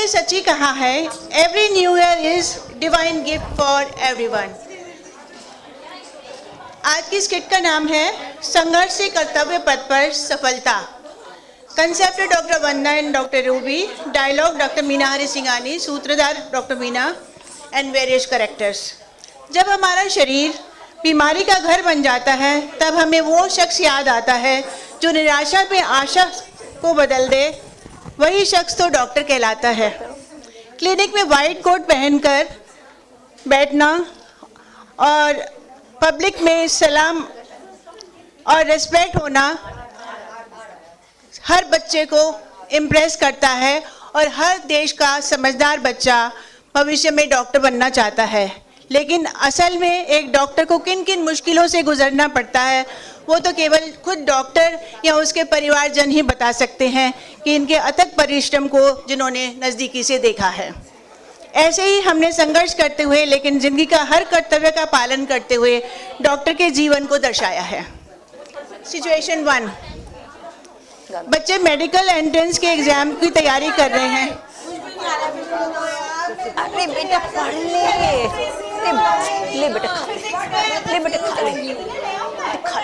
ने सच्ची कहा है, every new year is divine gift for everyone. आज की स्किट का नाम है संघर्ष से कर्तव्य पथ पर सफलता। Concept doctor Vandana and doctor Ruby, dialogue doctor Meena Hari Singani, सूत्रधार doctor Meena and various characters. जब हमारा शरीर बीमारी का घर बन जाता है तब हमें वो शख्स याद आता है जो निराशा पे आशा को बदल दे। वही शख्स तो डॉक्टर कहलाता है। क्लिनिक में वाइट कोट पहनकर बैठना और पब्लिक में सलाम और रिस्पेक्ट होना हर बच्चे को इम्प्रेस करता है और हर देश का समझदार बच्चा भविष्य में डॉक्टर बनना चाहता है। लेकिन असल में एक डॉक्टर को किन किन मुश्किलों से गुजरना पड़ता है वो तो केवल खुद डॉक्टर या उसके परिवारजन ही बता सकते हैं कि इनके अथक परिश्रम को जिन्होंने नज़दीकी से देखा है। ऐसे ही हमने संघर्ष करते हुए लेकिन जिंदगी का हर कर्तव्य का पालन करते हुए डॉक्टर के जीवन को दर्शाया है। सिचुएशन 1, बच्चे मेडिकल एंट्रेंस के एग्जाम की तैयारी कर रहे हैं। अरे बेटा पढ़ ले बेटा खा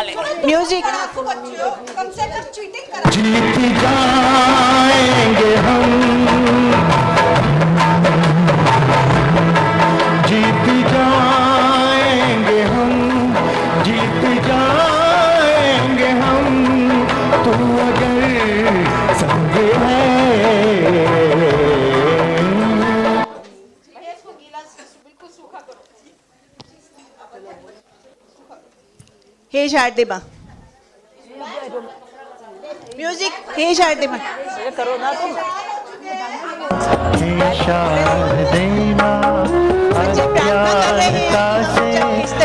ले म्यूजिक जीत जाएंगे हम, जीत जाएंगे हम, जीत जाएंगे हम, तू अगर संग है। हे शारदिमा म्यूजिक, हे शारदिमा करो ना तुम। हे शारदिमा अज्ञानता से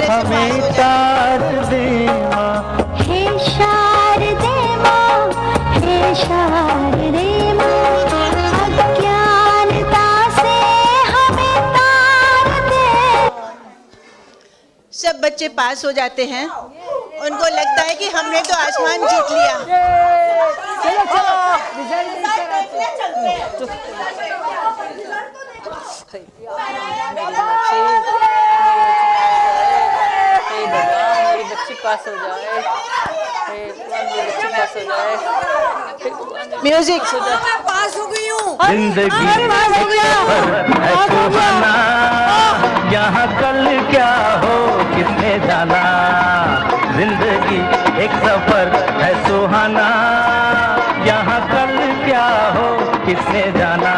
हमें तार देना, हे शारदिमा, हे शारदिमा अज्ञानता से हमें तार दे। सब बच्चे पास हो जाते हैं। उनको लगता है कि हमने तो आसमान जीत लिया। मेरी बच्ची पास हो जाए, मेरी बच्ची पास हो जाए। म्यूजिक, पास हो गई हूँ। जिंदगी है सुहाना, यहाँ कल क्या हो किसने जाना। जिंदगी एक सफर है सुहाना, यहाँ कल क्या हो किसने जाना।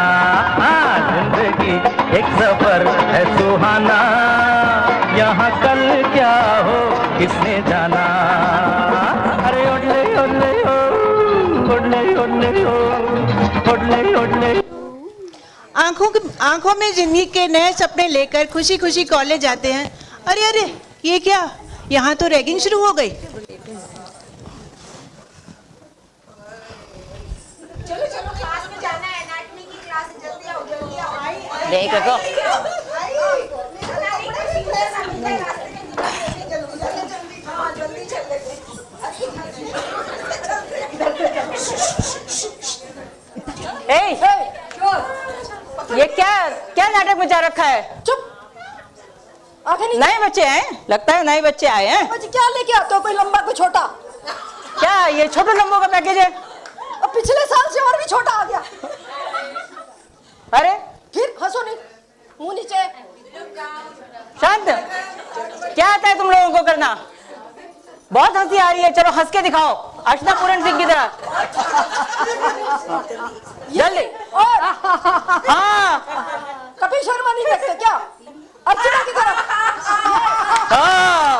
जिंदगी एक सफर है सुहाना, यहाँ कल क्या हो किसने जाना। अरे ओडले ओडले ओ, ओडले ओडले ओ, ओडले ओडले। आंखों में जिंदगी के नए सपने लेकर खुशी खुशी कॉलेज जाते हैं। अरे अरे ये क्या, यहाँ तो रैगिंग शुरू हो गई। चलो चलो क्लास में जाना है, एनाटॉमी की क्लास है, जल्दी आओ जल्दी आओ। नहीं करो। जल्दी चल ये क्या नाटक मचा रखा है? चुप। नए बच्चे हैं, लगता है नए बच्चे आए हैं। क्या लेके आते हो, कोई लंबा कोई छोटा? क्या ये छोटे लंबों का पैकेज है? अब पिछले साल से और भी छोटा आ गया। अरे फिर हंसो नहीं, मुंह नीचे। शांत। क्या आता है तुम लोगों को करना? बहुत हंसी आ रही है, चलो हंस के दिखाओ अर्चना पूरन सिंह की तरह। जल्दी। और हाँ कपिल शर्मा नहीं देखते क्या? अर्चना की तरह। हाँ।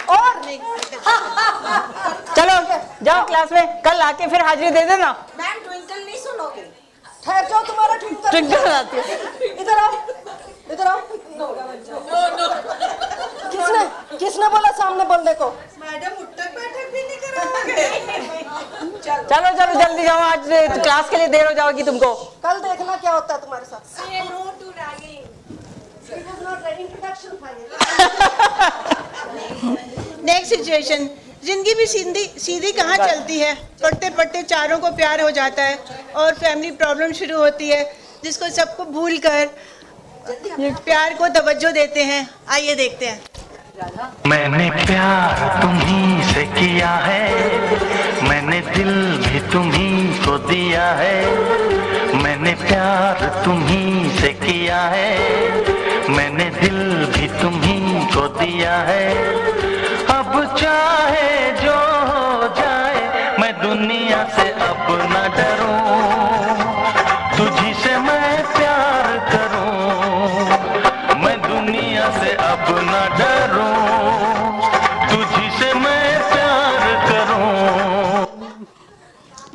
और चलो जाओ क्लास में, कल आके फिर हाजिरी दे देना। मैम ट्विंकल नहीं सुनोगे? ठहर जाओ, तुम्हारा ट्विंकल। ट्विंकल आती है। इधर आओ, इधर आओ। किसने बोला सामने बोलने को? मैडम उठक बैठक भी नहीं कराओगे। चलो चलो जल्दी जाओ, आज क्लास के लिए देर हो जाएगी तुमको। कल देखना क्या होता है तुम्हारे साथ। Say no to ragging. It is not an introduction file. Next situation, जिंदगी भी सीधी सीधी कहाँ चलती है, पढ़ते पढ़ते चारों को प्यार हो जाता है और फैमिली प्रॉब्लम शुरू होती है, जिसको सबको भूल कर प्यार को तवज्जो देते हैं। आइए देखते हैं। मैंने प्यार तुम्ही से किया है, मैंने दिल भी तुम्ही को दिया है। मैंने प्यार तुम्ही से किया है, मैंने दिल भी तुम्ही को दिया है। अब चाहे जो हो जाए मैं दुनिया से अब न डरूं, तुझी से मैं प्यार करूं। मैं दुनिया से अब न डरूं, तुझी से मैं प्यार करूं।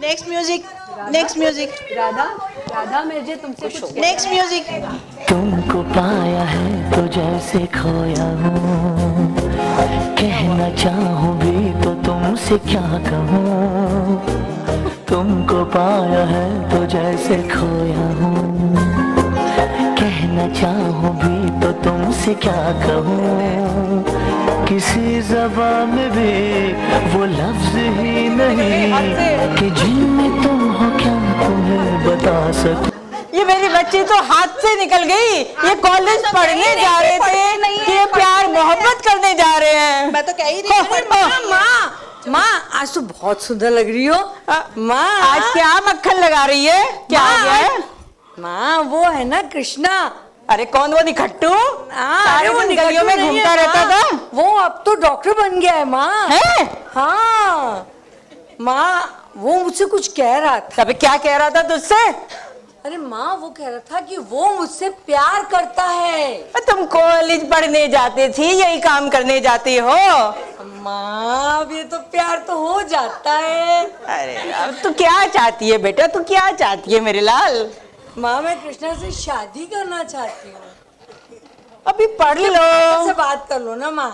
Next music, next music, Radha Radha मुझे तुमसे कुछ नेक्स्ट म्यूजिक। तुमको पाया है तो जैसे खोया हूँ, कहना चाहूँ भी तो तुमसे क्या कहूँ। तुमको पाया है तो जैसे खोया हूँ, कहना चाहूँ भी तो तुमसे क्या कहूँ। किसी ज़बान में भी वो लफ्ज़ ही नहीं कि जिनमें तुम हो क्या तुम्हें बता सकूं। ये मेरी बच्ची तो हाथ से निकल गई। ये कॉलेज पढ़ने जा रहे थे कि ये प्यार मोहब्बत करने जा रहे हैं। मैं तो कह ही रही हूँ। माँ आज तो बहुत सुंदर लग रही हो माँ। आज क्या मक्खन लगा रही है? क्या हो गया है? माँ वो है ना कृष्णा। अरे कौन वो निखट्टू? अरे वो गलियों में घूमता रहता था। वो अब तो डॉक्टर बन गया है माँ। है? हाँ माँ वो मुझसे कुछ कह रहा था। अबे क्या कह रहा था तुझसे? अरे माँ वो कह रहा था कि वो मुझसे प्यार करता है। तुम कॉलेज पढ़ने जाते थी, यही काम करने जाती हो। माँ अब ये तो प्यार तो हो जाता है। अरे अब तू क्या चाहती है बेटा? तू क्या चाहती है मेरे लाल? माँ मैं कृष्णा से शादी करना चाहती हूँ। अभी पढ़ लो। से बात कर लो ना माँ।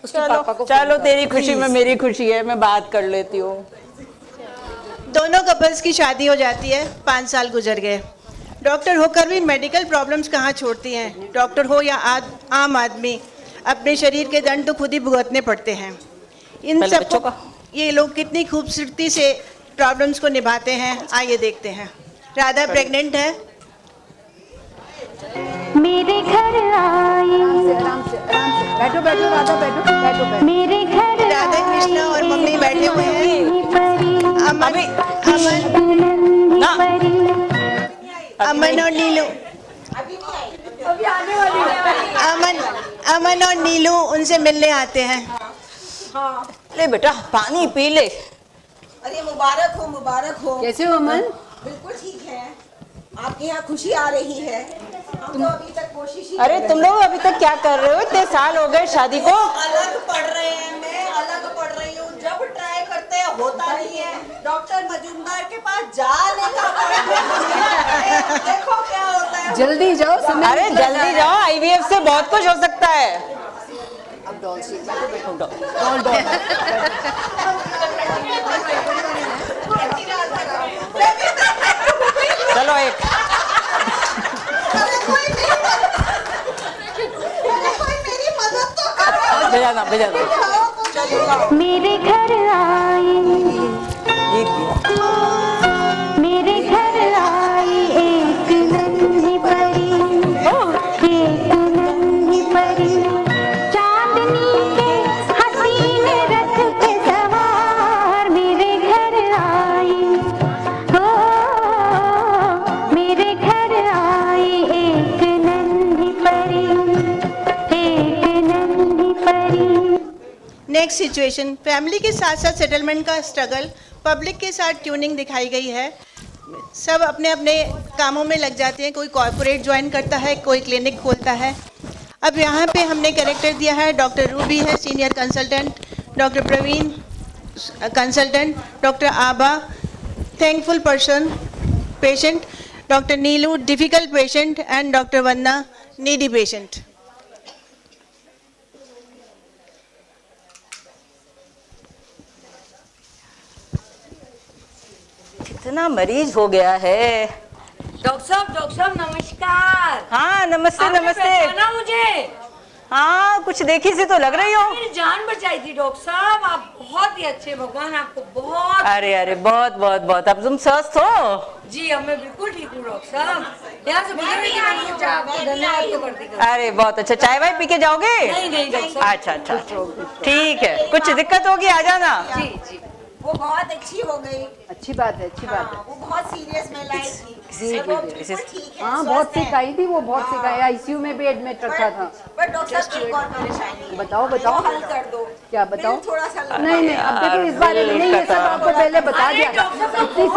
उसके पापा को चलो फोन तेरी करो, खुशी में please। मेरी खुशी है, मैं बात कर लेती हूँ। दोनों कपल्स की शादी हो जाती है। 5 साल गुजर गए। डॉक्टर होकर भी मेडिकल प्रॉब्लम्स कहाँ छोड़ती हैं। डॉक्टर हो या आम आदमी, अपने शरीर के दंड तो खुद ही भुगतने पड़ते हैं। इन पहले सब बच्चों का। ये लोग कितनी खूबसूरती से प्रॉब्लम्स को निभाते हैं। आइए देखते हैं। राधा प्रेग्नेंट है। मेरे घर आई, बैठो बैठो राधा बैठो बैठो बैठो। मेरे घर राधा कृष्णा और मम्मी बैठे हुए हैं। अमन ना। अमन और नीलू, अमन और नीलू उनसे मिलने आते हैं। ले बेटा पानी पी ले। अरे मुबारक हो मुबारक हो। कैसे हो अमन? बिल्कुल ठीक है। आपके यहाँ खुशी आ रही है। हम तो अभी तक कोशिश ही अरे तुम लोग अभी तक क्या कर रहे हो? इतने साल हो गए शादी को। अलग पढ़ रहे हैं। मैं अलग पढ़ रही हूँ। जब ट्राई करते हैं होता नहीं है। डॉक्टर मजूमदार के पास जा देखो क्या होता है। जल्दी जाओ समय अरे जल्दी जाओ, IVF से बहुत कुछ हो सकता है। चलो एक बजाना बजाना। मेरे घर आई, मेरे घर आई एक नन्ही परी, एक नन्ही परी, चांदनी के हसीन रथ पे सवार। मेरे घर आई, ओ मेरे घर आई एक नन्ही परी, एक नन्ही परी। नेक्स्ट सिचुएशन, फैमिली के साथ साथ सेटलमेंट का स्ट्रगल, पब्लिक के साथ ट्यूनिंग दिखाई गई है। सब अपने अपने कामों में लग जाते हैं। कोई कॉर्पोरेट ज्वाइन करता है, कोई क्लिनिक खोलता है। अब यहाँ पे हमने कैरेक्टर दिया है। डॉक्टर रूबी है senior consultant, doctor Praveen consultant, doctor Aba thankful person patient, doctor Neelu difficult patient and doctor Vandana needy patient. कितना मरीज हो गया है। डॉक्टर साहब नमस्कार। हाँ नमस्ते आपने नमस्ते। पहचाना मुझे? हाँ कुछ देखी सी तो लग रही हो। मेरी जान बचाई थी डॉक्टर साहब, आप बहुत ही अच्छे, भगवान आपको बहुत। अरे अरे बहुत बहुत बहुत। अब तुम स्वस्थ हो? जी अब मैं बिल्कुल ठीक हूँ डॉक्टर साहब। यहाँ से गुजर रही थी, मैंने सोचा आपको धन्यवाद तो करती कर। अरे बहुत अच्छा। चाय वाय पी के जाओगे? नहीं नहीं डॉक्टर साहब। अच्छा अच्छा अच्छा ठीक है। कुछ दिक्कत होगी आ जाना। जी जी वो बहुत अच्छी हो गई। अच्छी बात है, अच्छी बात है। वो बहुत सीरियस में लाई थी। जी, अब वो जी, बिल्कुल ठीक है, हाँ स्वस्थ बहुत है। सिखाई थी वो, बहुत सिखाई। आईसीयू में भी एडमिट रखा था। पर डॉक्टर साहब एक और परेशानी है। बताओ बताओ। वो हल कर दो। क्या बताओ? बिल थोड़ा सा नहीं नहीं, अब देखो इस बारे में नहीं, ये सब आपको पहले बता दिया था।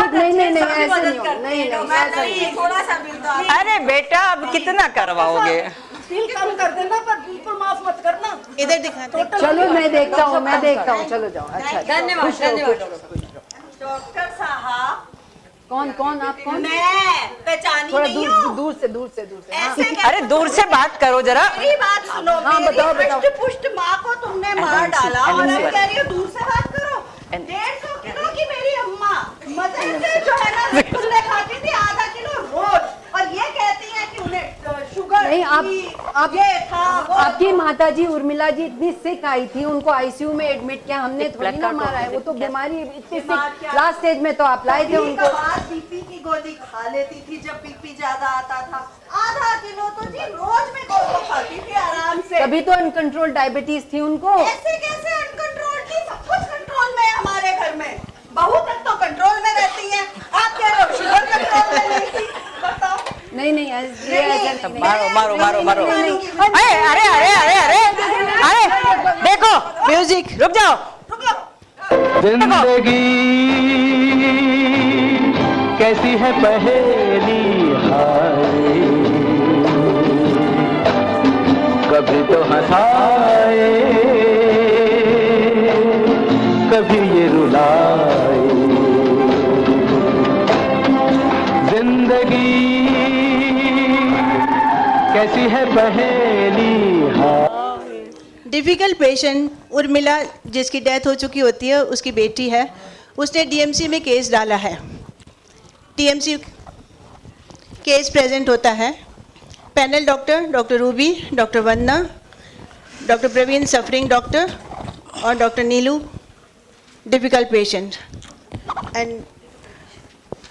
नहीं नहीं नहीं, ऐसे नहीं हो, नहीं नहीं ऐसा नहीं। थोड़ा सा बिल तो आप अरे बेटा अब कितना करवाओगे? बिल कम कर देना, पर बिल्कुल माफ मत करना। इधर दिखाते हैं। चलो मैं देखता हूँ, मैं देखता हूँ। चलो जाओ। अच्छा धन्यवाद धन्यवाद। डॉक्टर साहब कौन कौन आप कौन? मैं पहचानी थोड़ा नहीं दूर हूँ। दूर से दूर से दूर से। हाँ। ऐसे कैसे? अरे दूर से बात करो जरा। मेरी बात सुनो। हाँ, मेरी बताओ, बताओ। हष्ट पुष्ट माँ को तुमने मार डाला और अब कह रही हो दूर से बात करो। 150 किलो की मेरी अम्मा मदर से जो है ना रसगुल्ले खाती थी आधा किलो रोज, और ये कहती है कि उन्हें शुगर नहीं, आप ये था वो आपकी माताजी उर्मिला जी इतनी सिक आई थी, उनको आईसीयू में एडमिट किया हमने, थोड़ी ना मारा है। वो तो बीमारी इतनी सिक लास्ट स्टेज में तो आप लाए थे उनको। बीपी की गोली खा लेती थी जब बीपी ज्यादा आता था। आधा किलो तो जी रोज में गोली खाती थी आराम से। तभी तो अनकंट्रोल डायबिटीज थी उनको। ऐसे कैसे अनकंट्रोल थी? सब कुछ कंट्रोल में है हमारे घर में। बहू तक तो कंट्रोल में रहती है, आप कह रहे हो शुगर कंट्रोल में नहीं थी। बताओ। नहीं नहीं ऐसे ऐसे नहीं। मारो मारो मारो मारो। नहीं, नहीं, नहीं। अरे अरे अरे अरे अरे अरे देखो म्यूजिक। रुक जाओ। जिंदगी कैसी है पहेली हाय, कभी तो हंसाए कभी ये रुलाए। जिंदगी कैसी है पहेली हाय। डिफिकल्ट पेशेंट उर्मिला जिसकी डेथ हो चुकी होती है, उसकी बेटी है, उसने डीएमसी में केस डाला है। टीएमसी केस प्रेजेंट होता है। Panel doctor doctor Ruby, doctor Vandana, doctor Praveen suffering doctor और doctor Neelu difficult patient. And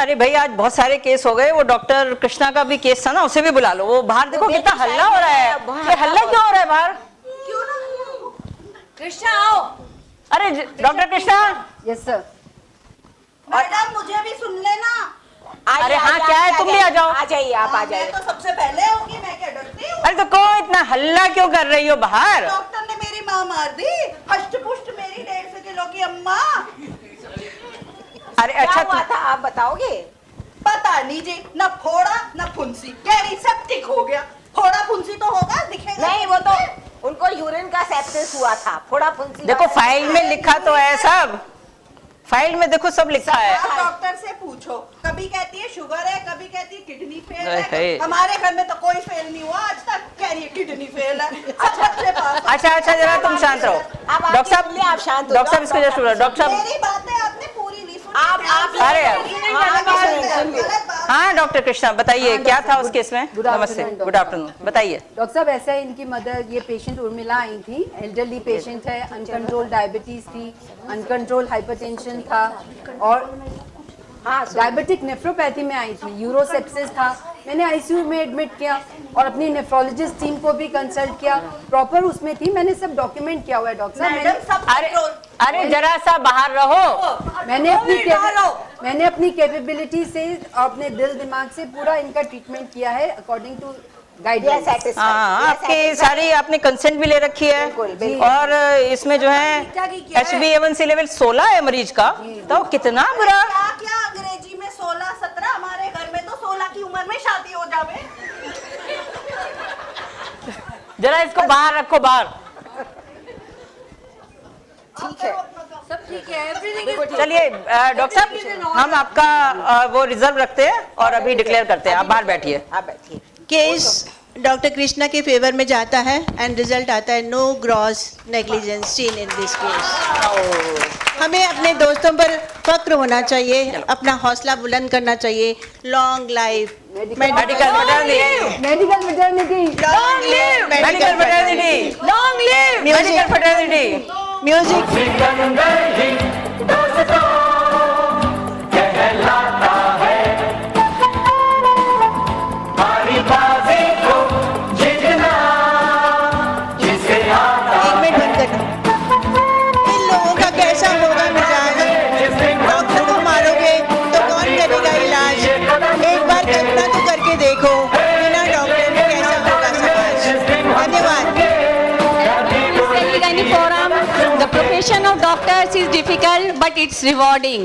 अरे भाई आज बहुत सारे केस हो गए। वो डॉक्टर कृष्णा का भी केस था ना, उसे भी बुला लो। वो बाहर देखो कितना हल्ला हो रहा है। ये हल्ला क्यों हो रहा है बाहर? कृष्णा आओ। अरे doctor Krishna. Yes sir. Madam मुझे भी सुन लेना। अरे हाँ क्या है, तुम भी आ जाओ। आ जाइए, आप आ जाइए। मैं तो सबसे पहले होगी, मैं क्या डरती हूँ? अरे तो कौन इतना हल्ला क्यों कर रही हो बाहर? डॉक्टर ने मेरी माँ मार दी, हष्ट पुष्ट मेरी 150 किलो की अम्मा। अरे अच्छा क्या हुआ था आप बताओगे? पता नहीं जी, न फोड़ा न फुंसी, कह रही सेप्टिक हो गया। फोड़ा फुंसी तो होगा, दिखेगा नहीं, वो तो उनको यूरिन का सेप्सिस हुआ था। फोड़ा फुंसी देखो फाइल में लिखा तो है सब। फाइल में देखो सब लिखा है। आप डॉक्टर से पूछो। कभी कहती है शुगर है, कभी कहती है किडनी फेल अरे। है। हमारे घर में तो कोई फेल नहीं हुआ आज तक, कह रही है किडनी फेल है। अच्छा अच्छा जरा तुम शांत रहो। डॉक्टर साहब, आप शांत हो डॉक्टर साहब इसको जस्ट डॉक्टर साहब। मेरी बातें आपने पूरी नहीं सुनी। आप अरे गलत बात। हाँ डॉक्टर कृष्णा बताइए क्या था उस केस में? Good नमस्ते, afternoon, गुड आफ्टरनून, बताइए। डॉक्टर साहब ऐसा है, इनकी मदर ये पेशेंट उर्मिला आई थी, एल्डरली पेशेंट है, अनकंट्रोल डायबिटीज थी, अनकंट्रोल हाइपरटेंशन था और डायबिटिक नेफ्रोपैथी में आई थी, यूरोसेप्सिस था। मैंने आईसीयू में एडमिट किया और अपनी नेफ्रोलॉजिस्ट टीम को भी कंसल्ट किया, प्रॉपर उसमें थी। मैंने सब डॉक्यूमेंट किया हुआ है डॉक्टर साहब। मैडम सब अरे अरे जरा सा बाहर रहो। मैंने अपनी कैपेबिलिटी से अपने दिल दिमाग से पूरा इनका ट्रीटमेंट किया है अकॉर्डिंग टू गाइडलाइंस। हाँ आपके सारी आपने कंसेंट भी ले रखी है और इसमें जो है HbA1c लेवल 16 है मरीज का, तो कितना बुरा। क्या क्या अंग्रेजी में 16-17, हमारे घर में तो 16 की उम्र में शादी हो जावे। जरा इसको बाहर रखो, बाहर। ठीक है, सब ठीक है, एवरीथिंग। चलिए डॉक्टर साहब हम आपका वो रिजर्व रखते हैं और अभी डिक्लेयर करते हैं। आप बाहर बैठिए। आप बैठिए। केस डॉक्टर कृष्णा के फेवर में जाता है एंड रिजल्ट आता है no gross negligence seen in this case. हमें अपने दोस्तों पर फक्र होना चाहिए, अपना हौसला बुलंद करना चाहिए। Long life medical fertility, medical maternity, long live medical fertility, long live medical fertility. Music. एक मिनट बंद करना। इन लोगों का कैसा होगा मिजाज? डॉक्टर को मारोगे तो कौन करेगा इलाज? एक बार कल्पना तो करके देखो, बिना डॉक्टर के कैसा होगा समाज। धन्यवाद। Forum, the profession of doctors is difficult, but it's rewarding.